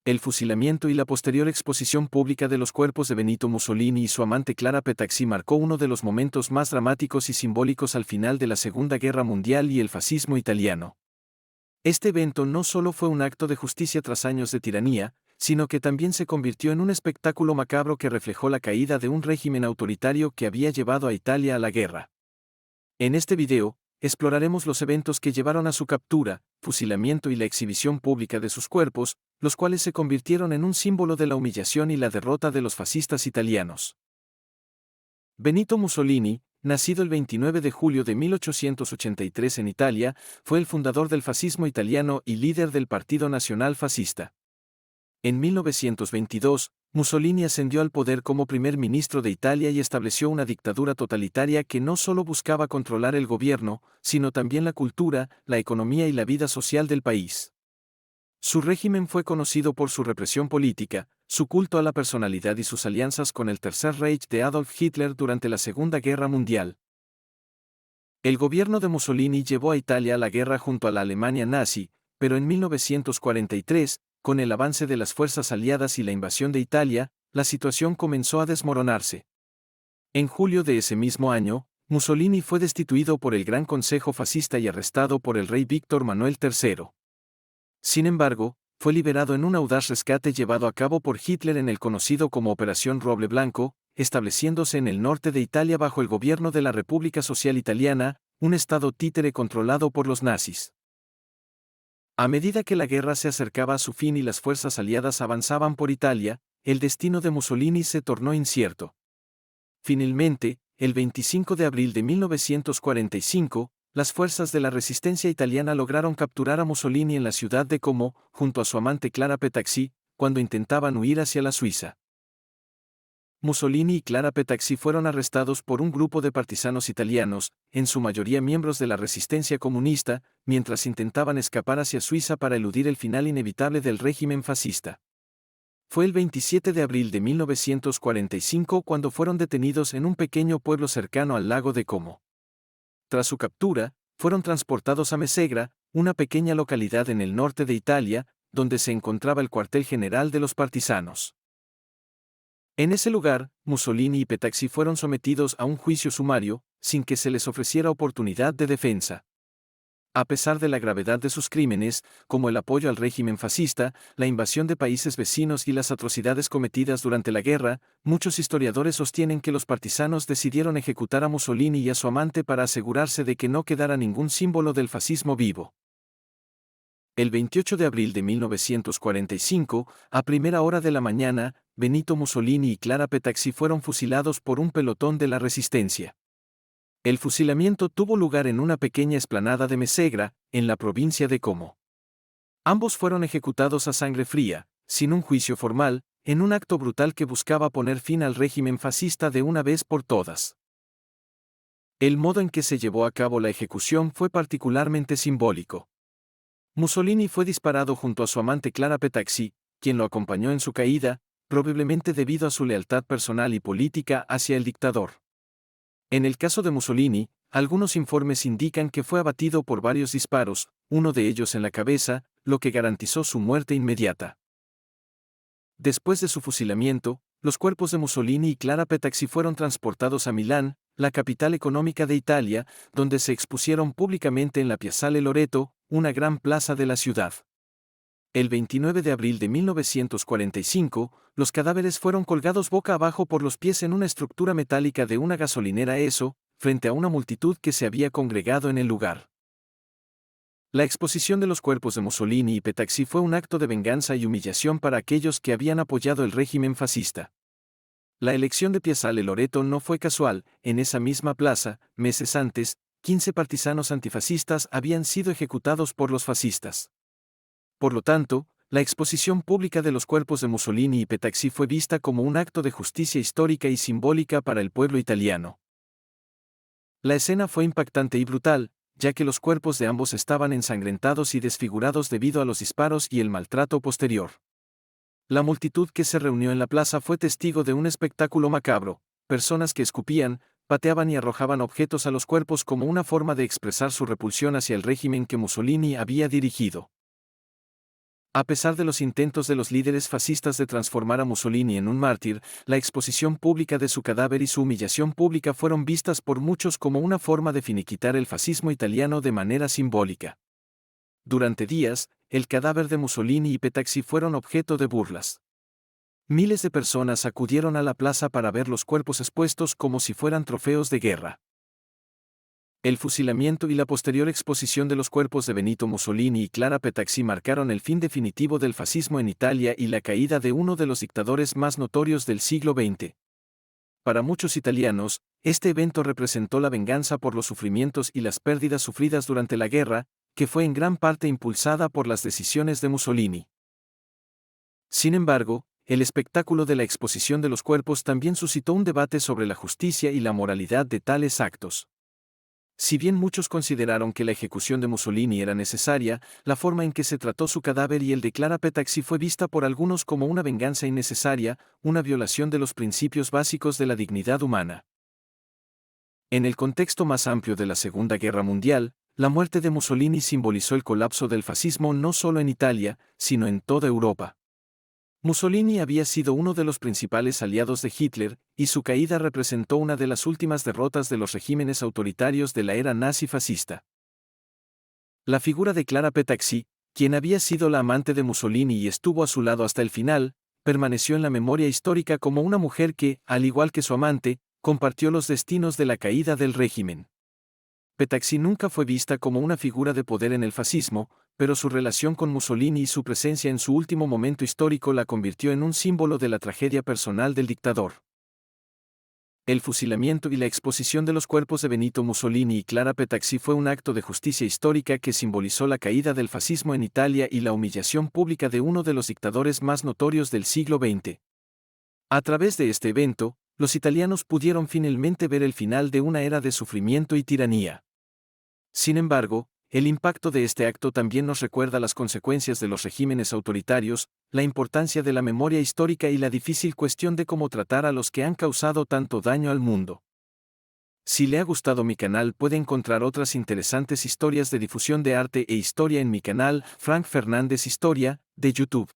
El fusilamiento y la posterior exposición pública de los cuerpos de Benito Mussolini y su amante Clara Petaxi marcó uno de los momentos más dramáticos y simbólicos al final de la Segunda Guerra Mundial y el fascismo italiano. Este evento no solo fue un acto de justicia tras años de tiranía, sino que también se convirtió en un espectáculo macabro que reflejó la caída de un régimen autoritario que había llevado a Italia a la guerra. En este video, exploraremos los eventos que llevaron a su captura, fusilamiento y la exhibición pública de sus cuerpos, los cuales se convirtieron en un símbolo de la humillación y la derrota de los fascistas italianos. Benito Mussolini, nacido el 29 de julio de 1883 en Italia, fue el fundador del fascismo italiano y líder del Partido Nacional Fascista. En 1922, Mussolini ascendió al poder como primer ministro de Italia y estableció una dictadura totalitaria que no solo buscaba controlar el gobierno, sino también la cultura, la economía y la vida social del país. Su régimen fue conocido por su represión política, su culto a la personalidad y sus alianzas con el Tercer Reich de Adolf Hitler durante la Segunda Guerra Mundial. El gobierno de Mussolini llevó a Italia a la guerra junto a la Alemania nazi, pero en 1943, con el avance de las fuerzas aliadas y la invasión de Italia, la situación comenzó a desmoronarse. En julio de ese mismo año, Mussolini fue destituido por el Gran Consejo Fascista y arrestado por el rey Víctor Manuel III. Sin embargo, fue liberado en un audaz rescate llevado a cabo por Hitler en el conocido como Operación Roble Blanco, estableciéndose en el norte de Italia bajo el gobierno de la República Social Italiana, un estado títere controlado por los nazis. A medida que la guerra se acercaba a su fin y las fuerzas aliadas avanzaban por Italia, el destino de Mussolini se tornó incierto. Finalmente, el 25 de abril de 1945, las fuerzas de la resistencia italiana lograron capturar a Mussolini en la ciudad de Como, junto a su amante Clara Petaxi, cuando intentaban huir hacia la Suiza. Mussolini y Clara Petaxi fueron arrestados por un grupo de partisanos italianos, en su mayoría miembros de la resistencia comunista, mientras intentaban escapar hacia Suiza para eludir el final inevitable del régimen fascista. Fue el 27 de abril de 1945 cuando fueron detenidos en un pequeño pueblo cercano al lago de Como. Tras su captura, fueron transportados a Mesegra, una pequeña localidad en el norte de Italia, donde se encontraba el cuartel general de los partisanos. En ese lugar, Mussolini y Petaxi fueron sometidos a un juicio sumario, sin que se les ofreciera oportunidad de defensa. A pesar de la gravedad de sus crímenes, como el apoyo al régimen fascista, la invasión de países vecinos y las atrocidades cometidas durante la guerra, muchos historiadores sostienen que los partisanos decidieron ejecutar a Mussolini y a su amante para asegurarse de que no quedara ningún símbolo del fascismo vivo. El 28 de abril de 1945, a primera hora de la mañana, Benito Mussolini y Clara Petaxi fueron fusilados por un pelotón de la resistencia. El fusilamiento tuvo lugar en una pequeña explanada de Mesegra, en la provincia de Como. Ambos fueron ejecutados a sangre fría, sin un juicio formal, en un acto brutal que buscaba poner fin al régimen fascista de una vez por todas. El modo en que se llevó a cabo la ejecución fue particularmente simbólico. Mussolini fue disparado junto a su amante Clara Petaxi, quien lo acompañó en su caída, probablemente debido a su lealtad personal y política hacia el dictador. En el caso de Mussolini, algunos informes indican que fue abatido por varios disparos, uno de ellos en la cabeza, lo que garantizó su muerte inmediata. Después de su fusilamiento, los cuerpos de Mussolini y Clara Petaxi fueron transportados a Milán, la capital económica de Italia, donde se expusieron públicamente en la Piazzale Loreto, una gran plaza de la ciudad. El 29 de abril de 1945, los cadáveres fueron colgados boca abajo por los pies en una estructura metálica de una gasolinera ESO, frente a una multitud que se había congregado en el lugar. La exposición de los cuerpos de Mussolini y Petaxi fue un acto de venganza y humillación para aquellos que habían apoyado el régimen fascista. La elección de Piazzale Loreto no fue casual. En esa misma plaza, meses antes, 15 partisanos antifascistas habían sido ejecutados por los fascistas. Por lo tanto, la exposición pública de los cuerpos de Mussolini y Petaxi fue vista como un acto de justicia histórica y simbólica para el pueblo italiano. La escena fue impactante y brutal, ya que los cuerpos de ambos estaban ensangrentados y desfigurados debido a los disparos y el maltrato posterior. La multitud que se reunió en la plaza fue testigo de un espectáculo macabro, personas que escupían, pateaban y arrojaban objetos a los cuerpos como una forma de expresar su repulsión hacia el régimen que Mussolini había dirigido. A pesar de los intentos de los líderes fascistas de transformar a Mussolini en un mártir, la exposición pública de su cadáver y su humillación pública fueron vistas por muchos como una forma de finiquitar el fascismo italiano de manera simbólica. Durante días, el cadáver de Mussolini y Petacci fueron objeto de burlas. Miles de personas acudieron a la plaza para ver los cuerpos expuestos como si fueran trofeos de guerra. El fusilamiento y la posterior exposición de los cuerpos de Benito Mussolini y Clara Petacci marcaron el fin definitivo del fascismo en Italia y la caída de uno de los dictadores más notorios del siglo XX. Para muchos italianos, este evento representó la venganza por los sufrimientos y las pérdidas sufridas durante la guerra, que fue en gran parte impulsada por las decisiones de Mussolini. Sin embargo, el espectáculo de la exposición de los cuerpos también suscitó un debate sobre la justicia y la moralidad de tales actos. Si bien muchos consideraron que la ejecución de Mussolini era necesaria, la forma en que se trató su cadáver y el de Clara Petacci fue vista por algunos como una venganza innecesaria, una violación de los principios básicos de la dignidad humana. En el contexto más amplio de la Segunda Guerra Mundial, la muerte de Mussolini simbolizó el colapso del fascismo no solo en Italia, sino en toda Europa. Mussolini había sido uno de los principales aliados de Hitler, y su caída representó una de las últimas derrotas de los regímenes autoritarios de la era nazi-fascista. La figura de Clara Petacci, quien había sido la amante de Mussolini y estuvo a su lado hasta el final, permaneció en la memoria histórica como una mujer que, al igual que su amante, compartió los destinos de la caída del régimen. Petacci nunca fue vista como una figura de poder en el fascismo, pero su relación con Mussolini y su presencia en su último momento histórico la convirtió en un símbolo de la tragedia personal del dictador. El fusilamiento y la exposición de los cuerpos de Benito Mussolini y Clara Petacci fue un acto de justicia histórica que simbolizó la caída del fascismo en Italia y la humillación pública de uno de los dictadores más notorios del siglo XX. A través de este evento, los italianos pudieron finalmente ver el final de una era de sufrimiento y tiranía. Sin embargo, el impacto de este acto también nos recuerda las consecuencias de los regímenes autoritarios, la importancia de la memoria histórica y la difícil cuestión de cómo tratar a los que han causado tanto daño al mundo. Si le ha gustado mi canal, puede encontrar otras interesantes historias de difusión de arte e historia en mi canal, Frank Fernández Historia, de YouTube.